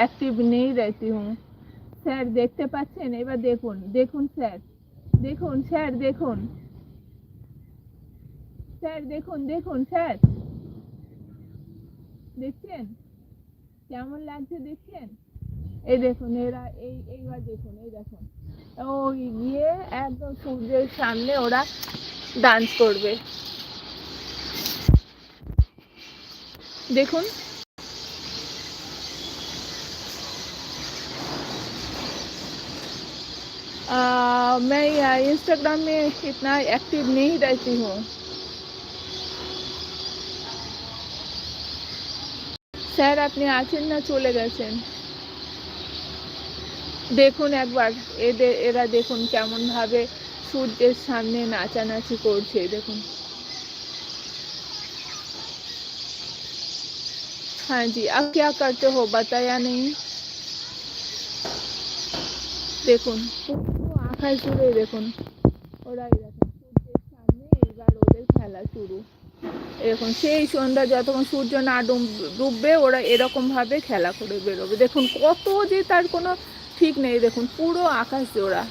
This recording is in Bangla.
एक्टिव नहीं रहती हूँ। স্যার দেখতে পাচ্ছেন? এবার দেখুন, দেখুন স্যার, দেখুন স্যার, দেখুন স্যার, দেখুন, দেখুন স্যার, দেখছেন কেমন লাগছে দেখছেন? এই দেখুন এরা এইবার দেখুন, এই দেখুন ওই গিয়ে একদম সূর্যের সামনে ওরা ডান্স করবে, দেখুন। मैं इंस्टाग्राम में इतना एक्टिव नहीं रहती हूँ। স্যার আপনি আছেন না চলে গেছেন? দেখুন একবার এরা দেখুন কেমন ভাবে সূর্যের সামনে নাচানাচি করছে, দেখুন। हाँ जी, अब क्या करते हो बताया नहीं। দেখুন পুরো আকাশ জুড়ে দেখুন ওরা এরকম সূর্যের সামনে এবার ওদের খেলা শুরু। এরকম সেই সন্ধ্যা যতক্ষণ সূর্য না ডুববে ওরা এরকম ভাবে খেলা করে বেরোবে। দেখুন কত যে তার কোনো ঠিক নেই, দেখুন পুরো আকাশ জোড়া।